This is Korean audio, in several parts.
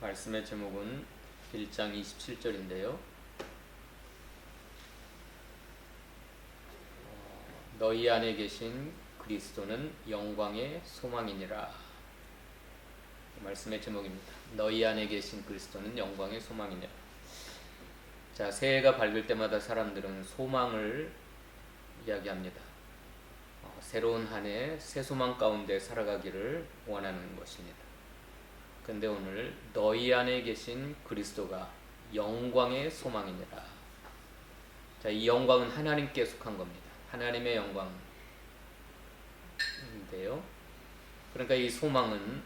말씀의 제목은 1장 27절인데요. 너희 안에 계신 그리스도는 영광의 소망이니라. 말씀의 제목입니다. 너희 안에 계신 그리스도는 영광의 소망이니라. 자, 새해가 밝을 때마다 사람들은 소망을 이야기합니다. 새로운 한 해 새 소망 가운데 살아가기를 원하는 것입니다. 근데 오늘 너희 안에 계신 그리스도가 영광의 소망이니라. 자, 이 영광은 하나님께 속한 겁니다. 하나님의 영광인데요. 그러니까 이 소망은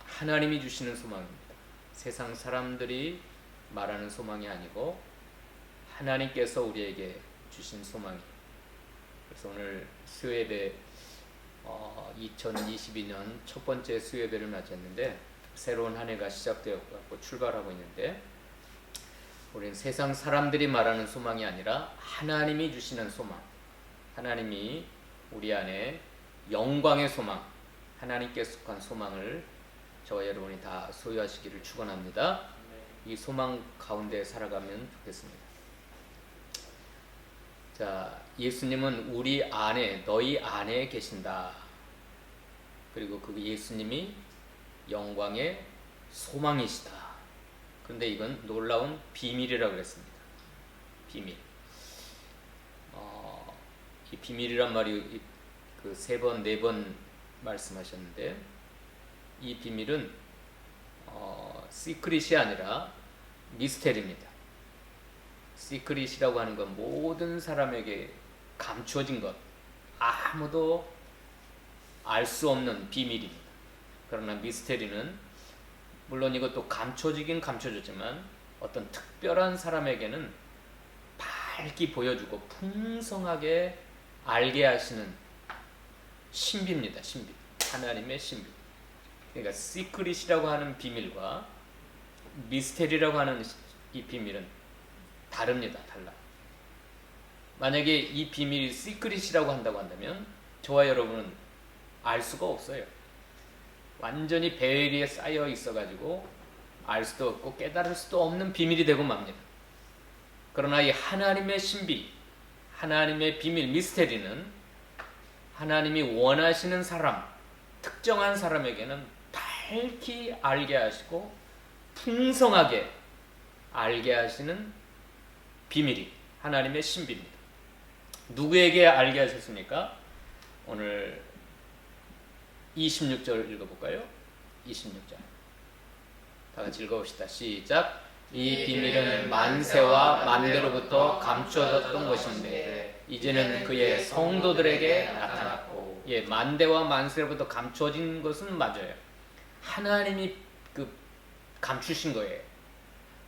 하나님이 주시는 소망입니다. 세상 사람들이 말하는 소망이 아니고 하나님께서 우리에게 주신 소망이에요. 그래서 오늘 수요예배 2022년 첫 번째 수요예배를 맞이했는데 새로운 한 해가 시작되었고 출발하고 있는데 우리는 세상 사람들이 말하는 소망이 아니라 하나님이 주시는 소망, 하나님이 우리 안에 영광의 소망, 하나님께 속한 소망을 저와 여러분이 다 소유하시기를 축원합니다. 이 소망 가운데 살아가면 좋겠습니다. 자, 예수님은 우리 안에, 너희 안에 계신다. 그리고 그 예수님이 영광의 소망이시다. 그런데 이건 놀라운 비밀이라고 그랬습니다. 비밀. 이 비밀이란 말이 그 3번, 4번 말씀하셨는데 이 비밀은 시크릿이 아니라 미스테리입니다. 시크릿이라고 하는 건 모든 사람에게 감추어진 것, 아무도 알 수 없는 비밀입니다. 그러나 미스테리는 물론 이것도 감춰지긴 감춰졌지만 어떤 특별한 사람에게는 밝게 보여주고 풍성하게 알게 하시는 신비입니다. 신비. 하나님의 신비. 그러니까 시크릿이라고 하는 비밀과 미스테리라고 하는 이 비밀은 다릅니다. 달라. 만약에 이 비밀이 시크릿이라고 한다고 한다면 저와 여러분은 알 수가 없어요. 완전히 베일에 쌓여 있어가지고 알 수도 없고 깨달을 수도 없는 비밀이 되고 맙니다. 그러나 이 하나님의 신비, 하나님의 비밀, 미스테리는 하나님이 원하시는 사람, 특정한 사람에게는 밝히 알게 하시고 풍성하게 알게 하시는 비밀이 하나님의 신비입니다. 누구에게 알게 하셨습니까? 오늘 26절 읽어볼까요? 26절 다 같이 읽어봅시다. 시작. 이 비밀은 만세와 만대로부터 감추어졌던 것인데 이제는 그의 성도들에게 나타났고, 예, 만대와 만세로부터 감추어진 것은 맞아요. 하나님이 감추신 거예요.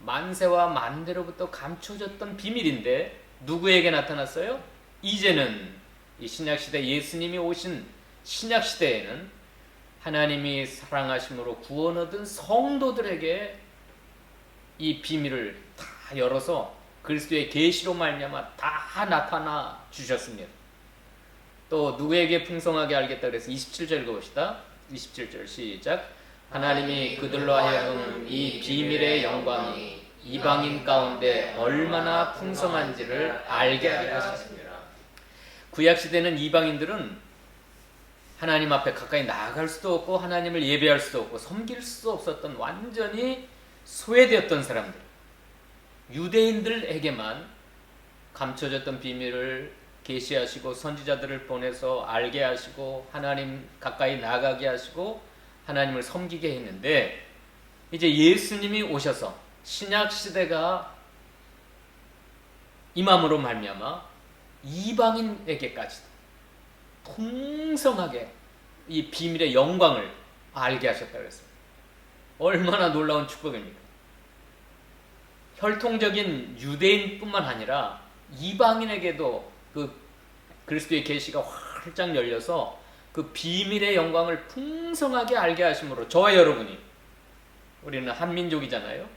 만세와 만대로부터 감춰졌던 비밀인데 누구에게 나타났어요? 이제는 이 신약시대 예수님이 오신 신약시대에는 하나님이 사랑하심으로 구원 얻은 성도들에게 이 비밀을 다 열어서 그리스도의 계시로 말미암아 다 나타나 주셨습니다. 또 누구에게 풍성하게 알겠다 그래서 27절 읽어봅시다. 27절 시작. 하나님이 그들로 하여금 이 비밀의 영광이 이방인 가운데 얼마나 풍성한지를 알게 하게 하셨습니다. 구약시대는 이방인들은 하나님 앞에 가까이 나아갈 수도 없고 하나님을 예배할 수도 없고 섬길 수도 없었던 완전히 소외되었던 사람들, 유대인들에게만 감춰졌던 비밀을 계시하시고 선지자들을 보내서 알게 하시고 하나님 가까이 나가게 하시고 하나님을 섬기게 했는데 이제 예수님이 오셔서 신약시대가 임함으로 말미암아 이방인에게까지 풍성하게 이 비밀의 영광을 알게 하셨다고 했습니다. 얼마나 놀라운 축복입니까? 혈통적인 유대인뿐만 아니라 이방인에게도 그 그리스도의 계시가 활짝 열려서 그 비밀의 영광을 풍성하게 알게 하심으로 저와 여러분이, 우리는 한민족이잖아요.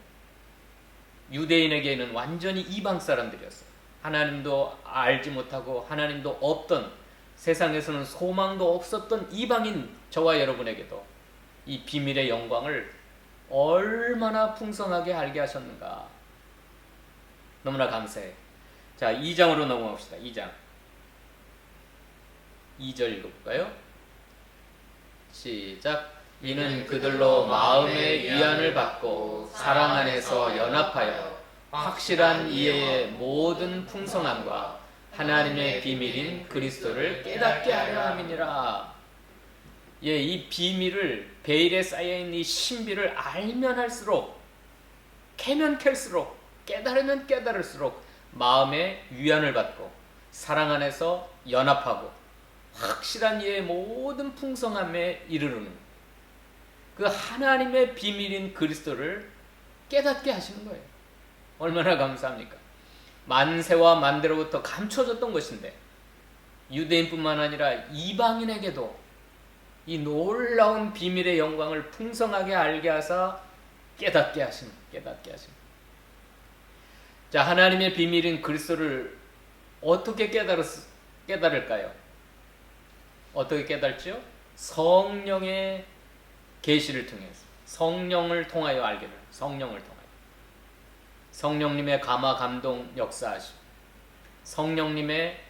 유대인에게는 완전히 이방 사람들이었어요. 하나님도 알지 못하고 하나님도 없던, 세상에서는 소망도 없었던 이방인 저와 여러분에게도 이 비밀의 영광을 얼마나 풍성하게 알게 하셨는가. 너무나 감사해. 자, 2장으로 넘어갑시다. 2장 2절 읽어볼까요? 시작. 이는 그들로 마음의 위안을 받고 사랑 안에서 연합하여 확실한 이해의 모든 풍성함과 하나님의 비밀인 그리스도를 깨닫게 하려 함이니라. 예, 이 비밀을, 베일에 쌓여있는 이 신비를 알면 할수록, 캐면 캘수록, 깨달으면 깨달을수록 마음의 위안을 받고 사랑 안에서 연합하고 확실한 이의 모든 풍성함에 이르르는 그 하나님의 비밀인 그리스도를 깨닫게 하시는 거예요. 얼마나 감사합니까? 만세와 만대로부터 감춰졌던 것인데 유대인뿐만 아니라 이방인에게도 이 놀라운 비밀의 영광을 풍성하게 알게 하사 깨닫게 하시는. 자, 하나님의 비밀인 그리스도를 어떻게 깨달을까요? 어떻게 깨달지요? 성령의 계시를 통해서, 성령을 통하여 알게 돼요. 성령을 통하여. 성령님의 감화 감동 역사하시고 성령님의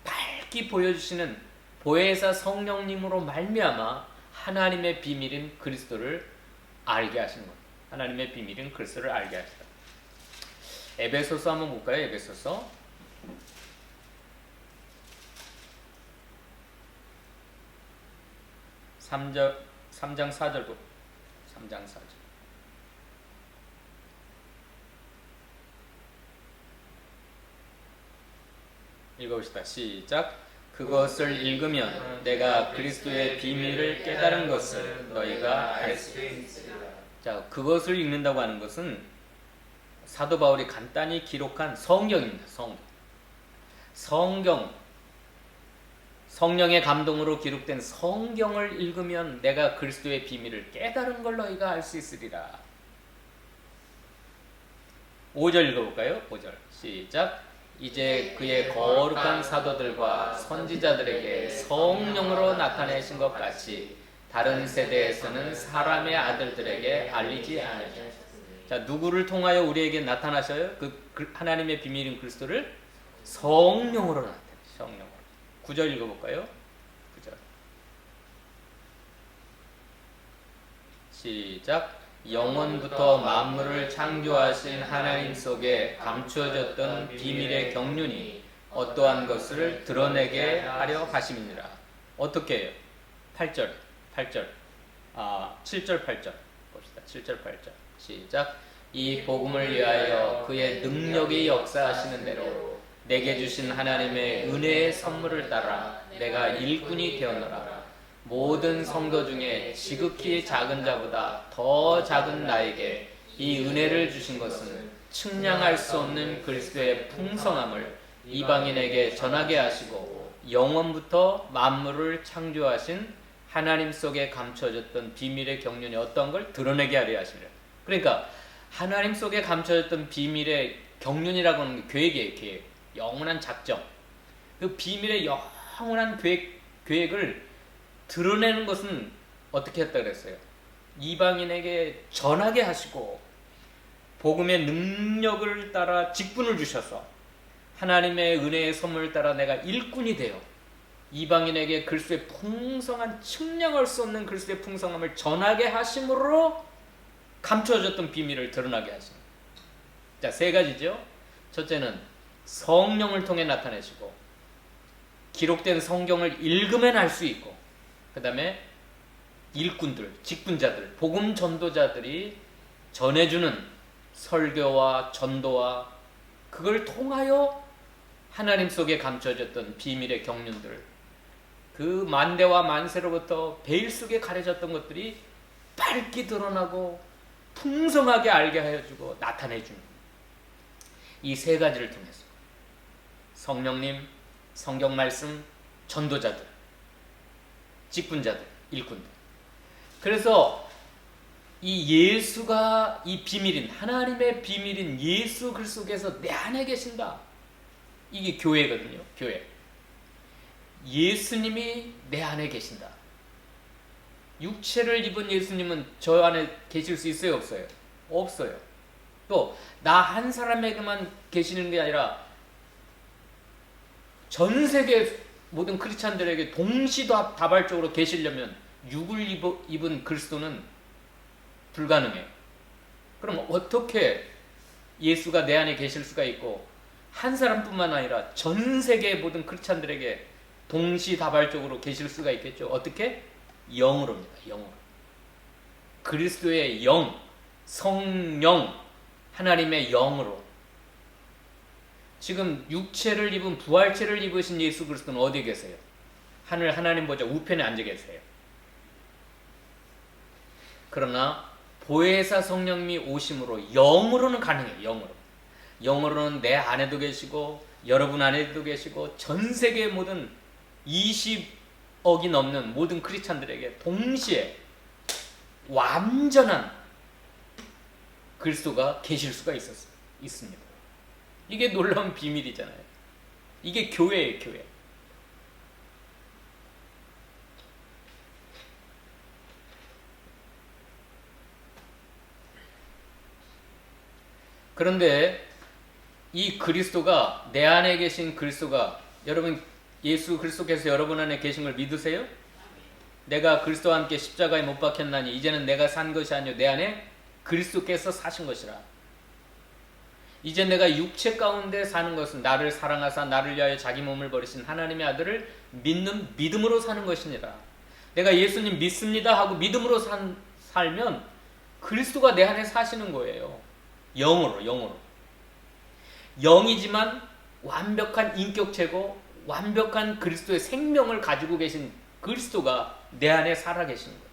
밝히 보여주시는 보혜사 성령님으로 말미암아 하나님의 비밀인 그리스도를 알게 하시는 겁니다. 하나님의 비밀인 그리스도를 알게 하시다. 에베소서 한번 볼까요? 에베소서 3장 4절 3장 4절 읽어봅시다. 시작. 그것을 읽으면 내가 그리스도의 비밀을 깨달은 것을 너희가 알 수 있으리라. 자, 그것을 읽는다고 하는 것은 사도 바울이 간단히 기록한 성경입니다. 성령의 감동으로 기록된 성경을 읽으면 내가 그리스도의 비밀을 깨달은 걸 너희가 알 수 있으리라. 5절 읽어볼까요? 5절 시작. 이제 그의 거룩한 사도들과 선지자들에게 성령으로 나타내신 것 같이 다른 세대에서는 사람의 아들들에게 알리지 않으셨습니다. 자, 누구를 통하여 우리에게 나타나셔요? 그 하나님의 비밀인 그리스도를 성령으로 나타내요. 성령으로. 9절 읽어볼까요? 9절 시작. 영원부터 만물을 창조하신 하나님 속에 감추어졌던 비밀의 경륜이 어떠한 것을 드러내게 하려 하심이니라. 어떻게 해요? 8절 7절 8절 봅시다. 7절 8절 시작. 이 복음을 위하여 그의 능력이 역사하시는 대로 내게 주신 하나님의 은혜의 선물을 따라 내가 일꾼이 되었노라. 모든 성도 중에 지극히 작은 자보다 더 작은 나에게 이 은혜를 주신 것은 측량할 수 없는 그리스도의 풍성함을 이방인에게 전하게 하시고 영원부터 만물을 창조하신 하나님 속에 감춰졌던 비밀의 경륜이 어떤 걸 드러내게 하려 하시려. 그러니까 하나님 속에 감춰졌던 비밀의 경륜이라고 하는 게 계획이에요. 계획. 영원한 작정. 그 비밀의 영원한 계획을 드러내는 것은 어떻게 했다 그랬어요? 이방인에게 전하게 하시고 복음의 능력을 따라 직분을 주셔서 하나님의 은혜의 선물을 따라 내가 일꾼이 되어 이방인에게 그리스도의 풍성한 측량할 수 없는 그리스도의 풍성함을 전하게 하심으로 감춰졌던 비밀을 드러나게 하십니다. 자, 세 가지죠. 첫째는 성령을 통해 나타내시고 기록된 성경을 읽으면 알 수 있고 그 다음에 일꾼들, 직분자들, 복음 전도자들이 전해주는 설교와 전도와 그걸 통하여 하나님 속에 감춰졌던 비밀의 경륜들, 그 만대와 만세로부터 베일 속에 가려졌던 것들이 밝게 드러나고 풍성하게 알게 하여주고 나타내주는 이 세 가지를 통해서 성령님, 성경 말씀, 전도자들, 직분자들, 일꾼들. 그래서 이 예수가 이 비밀인 하나님의 비밀인 예수 그리스도께서 내 안에 계신다. 이게 교회거든요. 교회. 예수님이 내 안에 계신다. 육체를 입은 예수님은 저 안에 계실 수 있어요, 없어요? 없어요. 또 나 한 사람에게만 계시는 게 아니라 전 세계 모든 크리스찬들에게 동시다발적으로 계시려면 육을 입은 그리스도는 불가능해요. 그럼 어떻게 예수가 내 안에 계실 수가 있고 한 사람뿐만 아니라 전 세계 모든 크리스찬들에게 동시다발적으로 계실 수가 있겠죠? 어떻게? 영으로입니다. 영으로. 그리스도의 영, 성령, 하나님의 영으로. 지금 육체를 입은 부활체를 입으신 예수 그리스도는 어디에 계세요? 하늘 하나님 보좌 우편에 앉아 계세요. 그러나 보혜사 성령님이 오심으로 영으로는 가능해요. 영으로. 영으로는 내 안에도 계시고 여러분 안에도 계시고 전 세계 모든 20억이 넘는 모든 크리스찬들에게 동시에 완전한 그리스도가 계실 수가 있습니다. 이게 놀라운 비밀이잖아요. 이게 교회예요, 교회. 그런데 이 그리스도가 내 안에 계신 그리스도가 여러분 예수 그리스도께서 여러분 안에 계신 걸 믿으세요? 내가 그리스도와 함께 십자가에 못 박혔나니 이제는 내가 산 것이 아니요 내 안에 그리스도께서 사신 것이라. 이제 내가 육체 가운데 사는 것은 나를 사랑하사 나를 위하여 자기 몸을 버리신 하나님의 아들을 믿는 믿음으로 사는 것이니라. 내가 예수님 믿습니다 하고 믿음으로 살면 그리스도가 내 안에 사시는 거예요. 영으로. 영이지만 완벽한 인격체고 완벽한 그리스도의 생명을 가지고 계신 그리스도가 내 안에 살아계시는 거예요.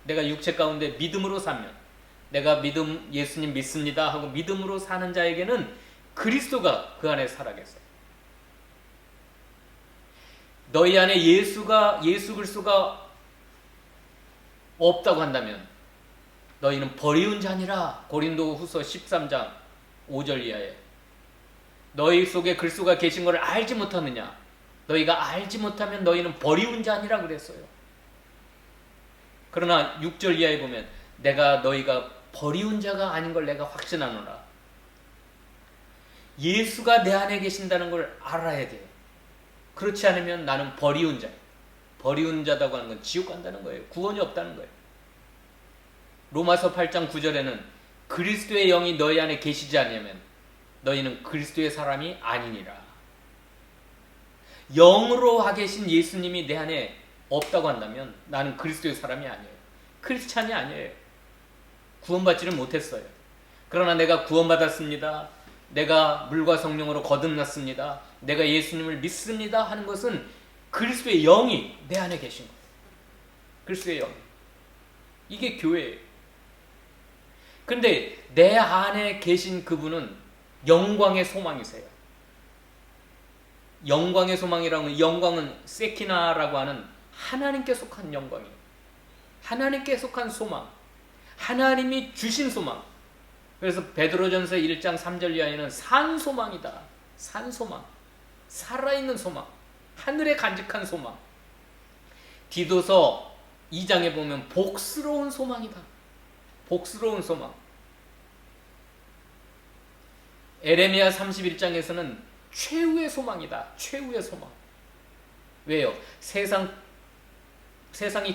내가 육체 가운데 믿음으로 살면 내가 예수님 믿습니다 하고 믿음으로 사는 자에게는 그리스도가 그 안에 살아계세요. 너희 안에 예수 그리스도가 없다고 한다면 너희는 버리운 자니라. 고린도후서 13장 5절 이하에 너희 속에 그리스도가 계신 것을 알지 못하느냐. 너희가 알지 못하면 너희는 버리운 자니라 그랬어요. 그러나 6절 이하에 보면 내가 너희가 버리운 자가 아닌 걸 내가 확신하노라. 예수가 내 안에 계신다는 걸 알아야 돼요. 그렇지 않으면 나는 버리운 자예요. 버리운 자다고 하는 건 지옥 간다는 거예요. 구원이 없다는 거예요. 로마서 8장 9절에는 그리스도의 영이 너희 안에 계시지 않으면 너희는 그리스도의 사람이 아니니라. 영으로 와 계신 예수님이 내 안에 없다고 한다면 나는 그리스도의 사람이 아니에요. 크리스찬이 아니에요. 구원받지를 못했어요. 그러나 내가 구원받았습니다. 내가 물과 성령으로 거듭났습니다. 내가 예수님을 믿습니다 하는 것은 그리스도의 영이 내 안에 계신 거예요. 그리스도의 영. 이게 교회예요. 근데 내 안에 계신 그분은 영광의 소망이세요. 영광의 소망이라는 영광은 세키나라고 하는 하나님께 속한 영광이에요. 하나님께 속한 소망. 하나님이 주신 소망. 그래서 베드로전서 1장 3절 이하에는 산소망이다. 산소망. 살아있는 소망. 하늘에 간직한 소망. 디도서 2장에 보면 복스러운 소망이다. 복스러운 소망. 에레미야 31장에서는 최후의 소망이다. 최후의 소망. 왜요? 세상이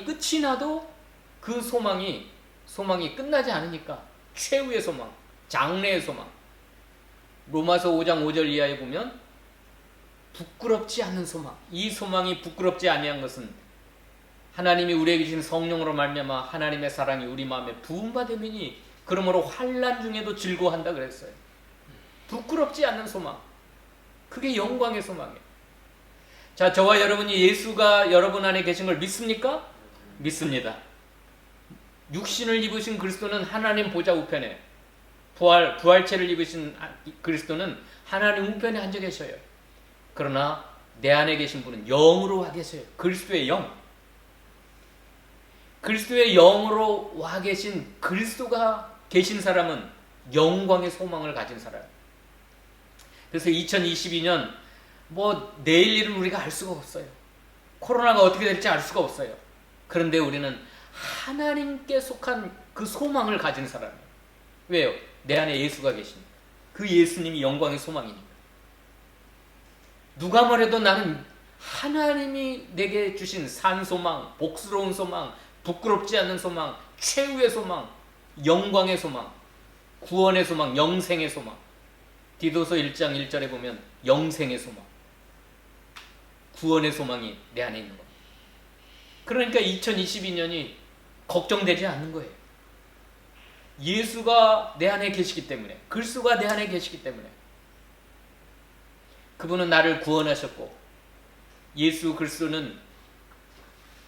끝이 나도 그 소망이 끝나지 않으니까 최후의 소망, 장래의 소망. 로마서 5장 5절 이하에 보면 부끄럽지 않는 소망. 이 소망이 부끄럽지 아니한 것은 하나님이 우리에게 주신 성령으로 말미암아 하나님의 사랑이 우리 마음에 부음받음이니 그러므로 환난 중에도 즐거워한다 그랬어요. 부끄럽지 않는 소망. 그게 영광의 소망이에요. 자, 저와 여러분이 예수가 여러분 안에 계신 걸 믿습니까? 믿습니다. 육신을 입으신 그리스도는 하나님 보좌 우편에, 부활체를 입으신 그리스도는 하나님 우편에 앉아 계셔요. 그러나 내 안에 계신 분은 영으로 와 계세요. 그리스도의 영. 그리스도의 영으로 와 계신 그리스도가 계신 사람은 영광의 소망을 가진 사람. 그래서 2022년 내일 일은 우리가 알 수가 없어요. 코로나가 어떻게 될지 알 수가 없어요. 그런데 우리는 하나님께 속한 그 소망을 가진 사람이에요. 왜요? 내 안에 예수가 계십니다. 그 예수님이 영광의 소망이니까. 누가 뭐래도 나는 하나님이 내게 주신 산 소망, 복스러운 소망, 부끄럽지 않은 소망, 최후의 소망, 영광의 소망, 구원의 소망, 영생의 소망. 디도서 1장 1절에 보면 영생의 소망, 구원의 소망이 내 안에 있는 겁니다. 그러니까 2022년이 걱정되지 않는 거예요. 예수가 내 안에 계시기 때문에, 그리스도가 내 안에 계시기 때문에. 그분은 나를 구원하셨고, 예수 그리스도는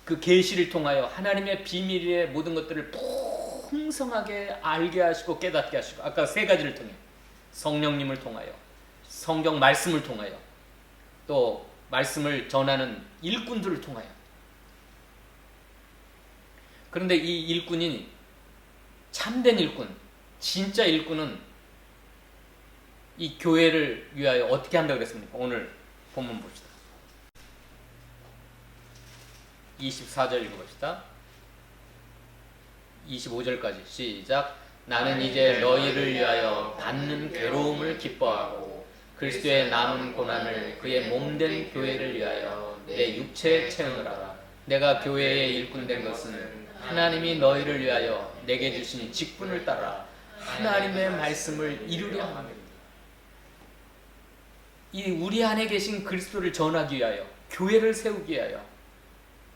그 계시를 통하여 하나님의 비밀의 모든 것들을 풍성하게 알게 하시고 깨닫게 하시고, 아까 세 가지를 통해 성령님을 통하여, 성경 말씀을 통하여, 또 말씀을 전하는 일꾼들을 통하여. 그런데 이 일꾼이 참된 일꾼, 진짜 일꾼은 이 교회를 위하여 어떻게 한다고 그랬습니까? 오늘 본문 봅시다. 24절 읽어봅시다. 25절까지 시작. 나는 이제 너희를 위하여 받는 괴로움을 기뻐하고 그리스도의 남은 고난을 그의 몸된 교회를 위하여 내 육체에 채우느라. 내가 교회의 일꾼 된 것은 하나님이 너희를 위하여 내게 주신 직분을 따라 하나님의 말씀을 이루려 함이라. 이 우리 안에 계신 그리스도를 전하기 위하여, 교회를 세우기 위하여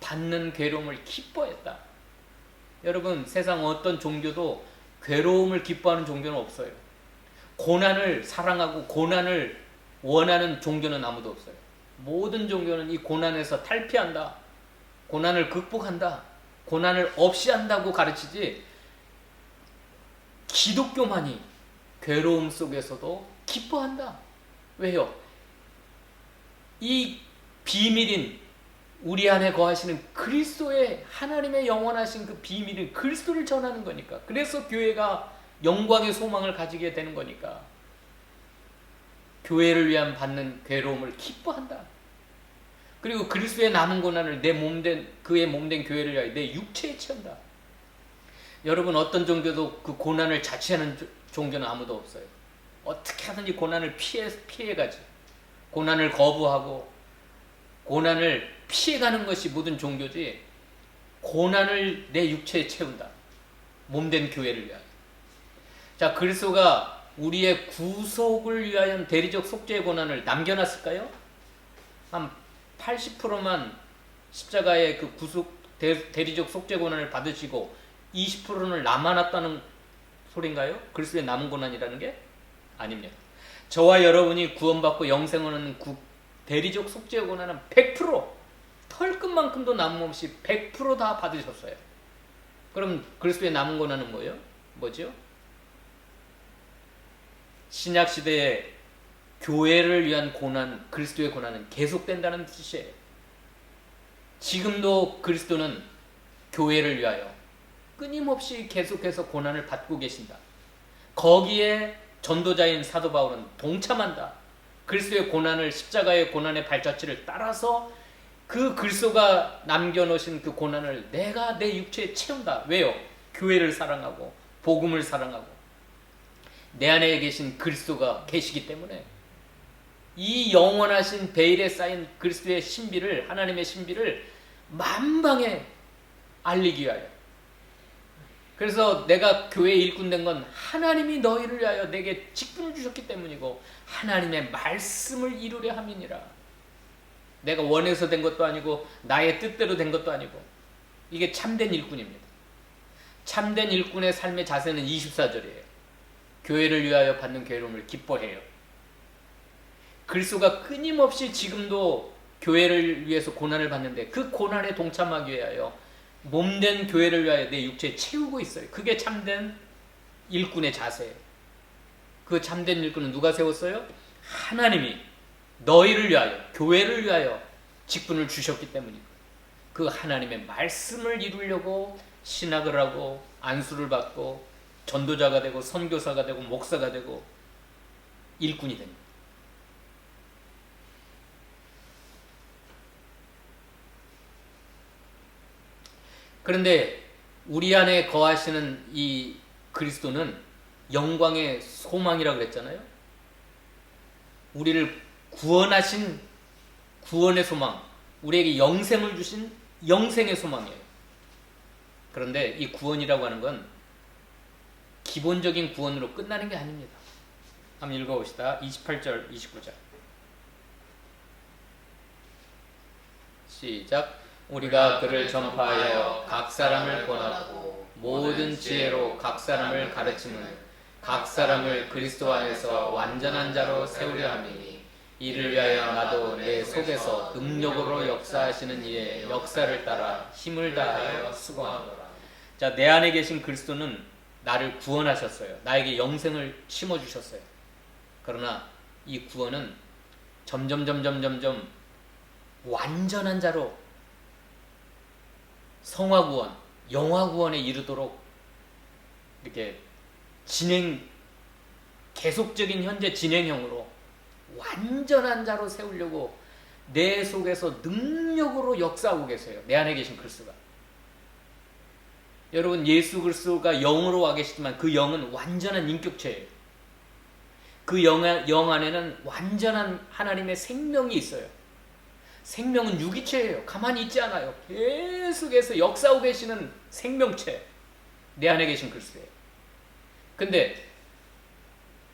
받는 괴로움을 기뻐했다. 여러분, 세상 어떤 종교도 괴로움을 기뻐하는 종교는 없어요. 고난을 사랑하고 고난을 원하는 종교는 아무도 없어요. 모든 종교는 이 고난에서 탈피한다, 고난을 극복한다, 고난을 없이 한다고 가르치지, 기독교만이 괴로움 속에서도 기뻐한다. 왜요? 이 비밀인 우리 안에 거하시는 그리스도의, 하나님의 영원하신 그 비밀인 그리스도를 전하는 거니까. 그래서 교회가 영광의 소망을 가지게 되는 거니까. 교회를 위한 받는 괴로움을 기뻐한다. 그리고 그리스도의 남은 고난을 내 몸된, 그의 몸된 교회를 위하여 내 육체에 채운다. 여러분, 어떤 종교도 그 고난을 자취하는 종교는 아무도 없어요. 어떻게 하든지 고난을 피해가지. 고난을 거부하고 고난을 피해가는 것이 모든 종교지, 고난을 내 육체에 채운다. 몸된 교회를 위하여. 자, 그리스도가 우리의 구속을 위하여 대리적 속죄의 고난을 남겨놨을까요? 한 80%만 십자가의 그 구속 대리적 속죄 고난을 받으시고 20%는 남아났다는 소린가요? 그리스도의 남은 고난이라는 게? 아닙니다. 저와 여러분이 구원받고 영생을 얻는 대리적 속죄 고난은 100%, 털끝만큼도 남음없이 100% 다 받으셨어요. 그럼 그리스도의 남은 고난은 뭐예요? 뭐죠? 신약 시대에 교회를 위한 고난, 그리스도의 고난은 계속된다는 뜻이에요. 지금도 그리스도는 교회를 위하여 끊임없이 계속해서 고난을 받고 계신다. 거기에 전도자인 사도 바울은 동참한다. 그리스도의 고난을, 십자가의 고난의 발자취를 따라서 그 그리스도가 남겨놓으신 그 고난을 내가 내 육체에 채운다. 왜요? 교회를 사랑하고 복음을 사랑하고 내 안에 계신 그리스도가 계시기 때문에. 이 영원하신 베일에 쌓인 그리스도의 신비를, 하나님의 신비를 만방에 알리기 위하여. 그래서 내가 교회의 일꾼 된 건 하나님이 너희를 위하여 내게 직분을 주셨기 때문이고 하나님의 말씀을 이루려 함이니라. 내가 원해서 된 것도 아니고 나의 뜻대로 된 것도 아니고. 이게 참된 일꾼입니다. 참된 일꾼의 삶의 자세는 24절이에요. 교회를 위하여 받는 괴로움을 기뻐해요. 그리스도가 끊임없이 지금도 교회를 위해서 고난을 받는데 그 고난에 동참하기 위하여 몸된 교회를 위하여 내 육체에 채우고 있어요. 그게 참된 일꾼의 자세예요. 그 참된 일꾼은 누가 세웠어요? 하나님이 너희를 위하여, 교회를 위하여 직분을 주셨기 때문이고, 그 하나님의 말씀을 이루려고 신학을 하고 안수를 받고 전도자가 되고 선교사가 되고 목사가 되고 일꾼이 됩니다. 그런데 우리 안에 거하시는 이 그리스도는 영광의 소망이라고 그랬잖아요. 우리를 구원하신 구원의 소망, 우리에게 영생을 주신 영생의 소망이에요. 그런데 이 구원이라고 하는 건 기본적인 구원으로 끝나는 게 아닙니다. 한번 읽어봅시다. 28절, 29절. 시작. 우리가 그를 전파하여 각 사람을 권하고 모든 지혜로 각 사람을 가르치는 각 사람을 그리스도 안에서 완전한 자로 세우려 함이니 이를 위하여 나도 내 속에서 능력으로 역사하시는 이의 역사를 따라 힘을 다하여 수고하노라. 자, 내 안에 계신 그리스도는 나를 구원하셨어요. 나에게 영생을 심어주셨어요. 그러나 이 구원은 점점 완전한 자로 성화구원, 영화구원에 이르도록 이렇게 계속적인 현재 진행형으로 완전한 자로 세우려고 내 속에서 능력으로 역사하고 계세요. 내 안에 계신 그리스도가. 여러분, 예수 그리스도가 영으로 와 계시지만 그 영은 완전한 인격체예요. 그 영 안에는 완전한 하나님의 생명이 있어요. 생명은 유기체예요. 가만히 있지 않아요. 계속해서 역사하고 계시는 생명체, 내 안에 계신 그리스도예요. 근데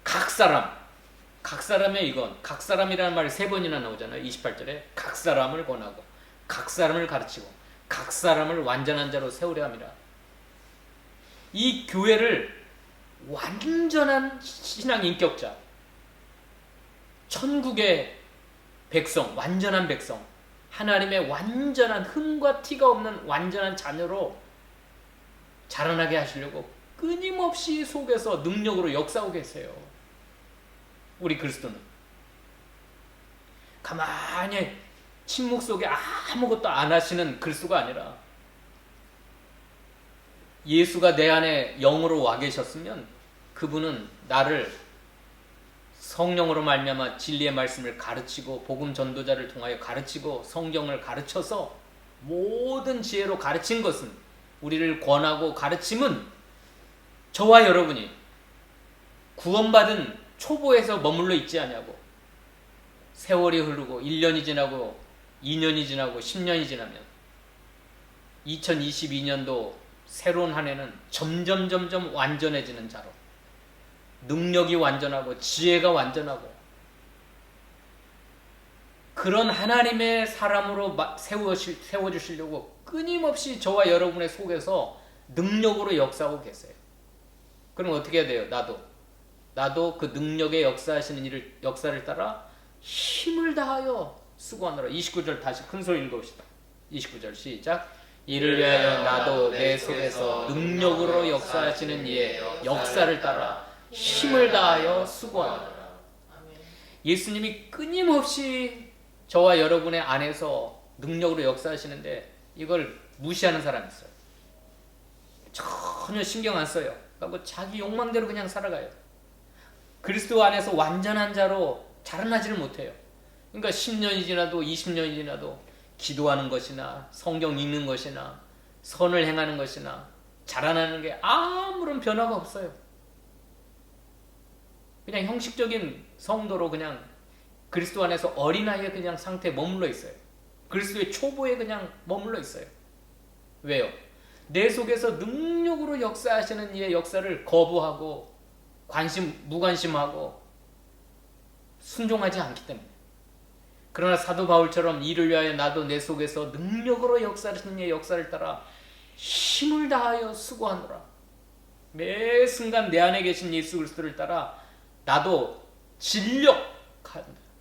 각 사람의 이건 각 사람이라는 말이 3번이나 나오잖아요. 28절에 각 사람을 권하고 각 사람을 가르치고 각 사람을 완전한 자로 세우려 함이라. 이 교회를 완전한 신앙 인격자, 천국의 백성, 완전한 백성, 하나님의 완전한 흠과 티가 없는 완전한 자녀로 자라나게 하시려고 끊임없이 속에서 능력으로 역사하고 계세요. 우리 그리스도는 가만히 침묵 속에 아무것도 안 하시는 그리스도가 아니라 예수가 내 안에 영으로 와 계셨으면 그분은 나를 성령으로 말미암아 진리의 말씀을 가르치고 복음 전도자를 통하여 가르치고 성경을 가르쳐서 모든 지혜로 가르친 것은, 우리를 권하고 가르침은 저와 여러분이 구원받은 초보에서 머물러 있지 않냐고. 세월이 흐르고 1년이 지나고 2년이 지나고 10년이 지나면 2022년도 새로운 한 해는 점점 완전해지는 자로, 능력이 완전하고 지혜가 완전하고 그런 하나님의 사람으로 세워주시려고 끊임없이 저와 여러분의 속에서 능력으로 역사하고 계세요. 그럼 어떻게 해야 돼요? 나도 그 능력의 역사하시는 역사를 따라 힘을 다하여 수고하노라. 29절 다시 큰 소리 읽어봅시다. 29절 시작. 이를 위하여 나도 내 속에서 능력으로 역사하시는 이의 역사를 따라 힘을 다하여 수고하노라. 예수님이 끊임없이 저와 여러분의 안에서 능력으로 역사하시는데 이걸 무시하는 사람이 있어요. 전혀 신경 안 써요. 그러니까 자기 욕망대로 그냥 살아가요. 그리스도 안에서 완전한 자로 자라나지를 못해요. 그러니까 10년이 지나도 20년이 지나도 기도하는 것이나 성경 읽는 것이나 선을 행하는 것이나 자라나는 게 아무런 변화가 없어요. 그냥 형식적인 성도로 그냥 그리스도 안에서 어린아이의 그냥 상태에 머물러 있어요. 그리스도의 초보에 그냥 머물러 있어요. 왜요? 내 속에서 능력으로 역사하시는 이의 역사를 거부하고 무관심하고 순종하지 않기 때문에. 그러나 사도 바울처럼 이를 위하여 나도 내 속에서 능력으로 역사하시는 이의 역사를 따라 힘을 다하여 수고하노라. 매 순간 내 안에 계신 예수 그리스도를 따라 나도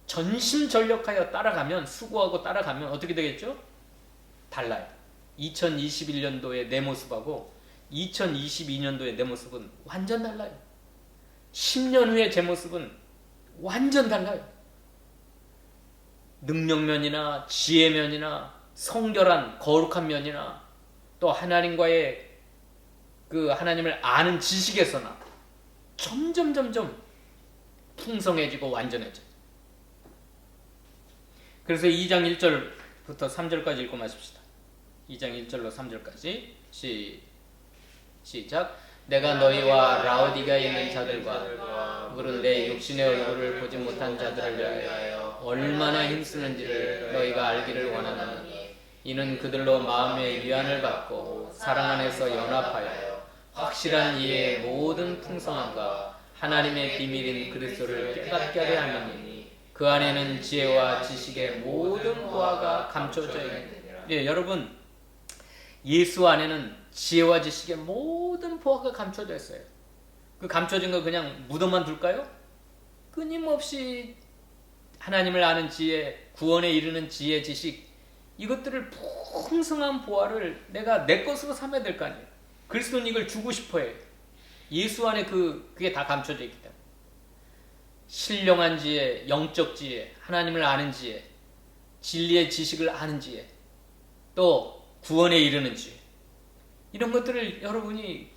전심전력하여 따라가면, 수고하고 따라가면 어떻게 되겠죠? 달라요. 2021년도의 내 모습하고 2022년도의 내 모습은 완전 달라요. 10년 후의 제 모습은 완전 달라요. 능력면이나 지혜면이나 성결한 거룩한 면이나 또 하나님과의 그 하나님을 아는 지식에서나 점점 풍성해지고 완전해져요. 그래서 2장 1절부터 3절까지 읽고 마십시다. 2장 1절로 3절까지 시작. 내가 너희와 라오디가에 있는 자들과 물은 내 육신의 얼굴을 보지 못한 자들을 위하여 얼마나 힘쓰는지를 너희가 알기를 원하노니 이는 그들로 마음의 위안을 받고 사랑 안에서 연합하여 확실한 이해의 모든 풍성함과 하나님의 비밀인 그리스도를 깨닫게 하려 하느니 그 안에는 지혜와 지식의 모든 보화가 감춰져 있느니라. 예, 여러분, 예수 안에는 지혜와 지식의 모든 보화가 감춰져 있어요. 그 감춰진 거 그냥 묻어만 둘까요? 끊임없이 하나님을 아는 지혜, 구원에 이르는 지혜, 지식, 이것들을 풍성한 보화를 내가 내 것으로 삼아야 될 거 아니에요. 그리스도는 이걸 주고 싶어 해요. 예수 안에 그게 다 감춰져 있기 때문에. 신령한 지혜, 영적 지혜, 하나님을 아는 지혜, 진리의 지식을 아는 지혜, 또 구원에 이르는 지혜, 이런 것들을 여러분이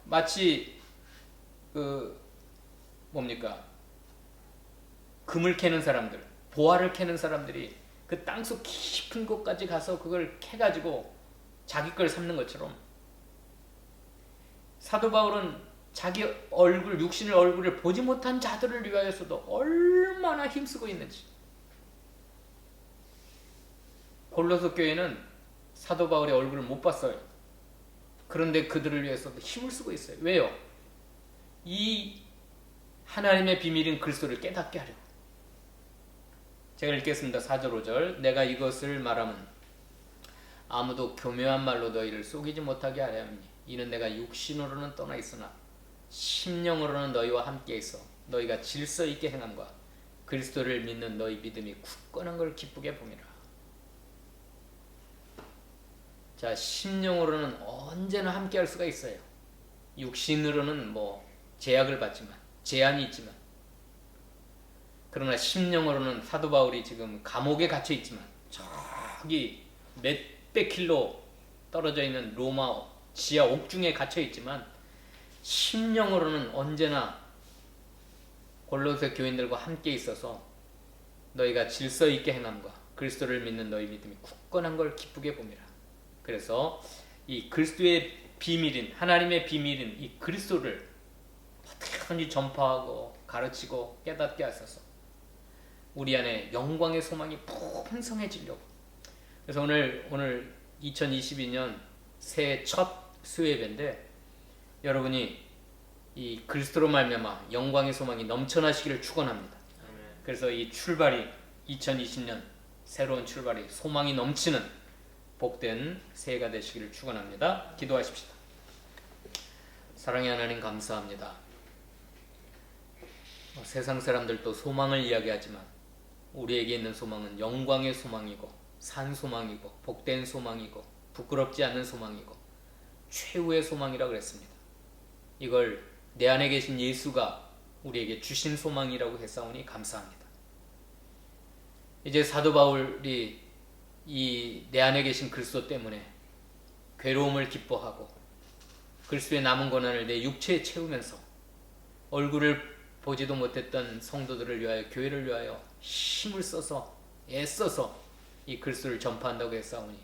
마치 금을 캐는 사람들, 보화를 캐는 사람들이 그 땅속 깊은 곳까지 가서 그걸 캐가지고 자기 걸 삼는 것처럼 사도 바울은 자기 얼굴, 육신의 얼굴을 보지 못한 자들을 위하여서도 얼마나 힘쓰고 있는지. 골로새 교회는 사도 바울의 얼굴을 못 봤어요. 그런데 그들을 위해서도 힘을 쓰고 있어요. 왜요? 이 하나님의 비밀인 그리스도를 깨닫게 하려고. 제가 읽겠습니다. 4절 5절. 내가 이것을 말하면 아무도 교묘한 말로 너희를 속이지 못하게 하려 함이니 이는 내가 육신으로는 떠나 있으나 심령으로는 너희와 함께 있어 너희가 질서 있게 행함과 그리스도를 믿는 너희 믿음이 굳건한 걸 기쁘게 봄이라. 자, 심령으로는 언제나 함께 할 수가 있어요. 육신으로는 제약을 받지만, 제한이 있지만, 그러나 심령으로는 사도 바울이 지금 감옥에 갇혀 있지만 저기 몇백 킬로 떨어져 있는 로마 지하 옥중에 갇혀 있지만 심령으로는 언제나 골로새 교인들과 함께 있어서 너희가 질서 있게 행함과 그리스도를 믿는 너희 믿음이 굳건한 걸 기쁘게 봄이라. 그래서 이 그리스도의 비밀인, 하나님의 비밀인 이 그리스도를 어떻게든지 전파하고 가르치고 깨닫게 하셔서 우리 안에 영광의 소망이 풍성해지려고. 그래서 오늘 2022년 새해 첫 수요예배인데 여러분이 이 그리스도로 말미암아 영광의 소망이 넘쳐나시기를 축원합니다. 그래서 이 출발이 2020년 새로운 출발이 소망이 넘치는 복된 새해가 되시기를 축원합니다. 기도하십시다. 사랑의 하나님 감사합니다. 세상 사람들도 소망을 이야기하지만 우리에게 있는 소망은 영광의 소망이고 산 소망이고 복된 소망이고 부끄럽지 않는 소망이고 최후의 소망이라고 그랬습니다. 이걸 내 안에 계신 예수가 우리에게 주신 소망이라고 했사오니 감사합니다. 이제 사도 바울이 이 내 안에 계신 그리스도 때문에 괴로움을 기뻐하고 그리스도의 남은 고난을 내 육체에 채우면서 얼굴을 보지도 못했던 성도들을 위하여, 교회를 위하여 힘을 써서 애써서 이 그리스도를 전파한다고 했사오니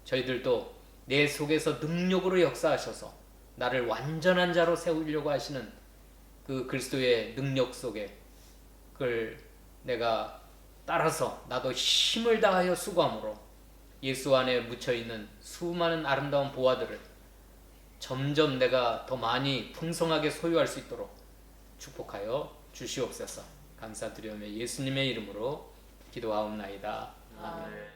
저희들도 내 속에서 능력으로 역사하셔서 나를 완전한 자로 세우려고 하시는 그 그리스도의 능력 속에 그걸 내가 따라서 나도 힘을 다하여 수고함으로 예수 안에 묻혀있는 수많은 아름다운 보화들을 점점 내가 더 많이 풍성하게 소유할 수 있도록 축복하여 주시옵소서. 감사드리오며 예수님의 이름으로 기도하옵나이다. 아멘.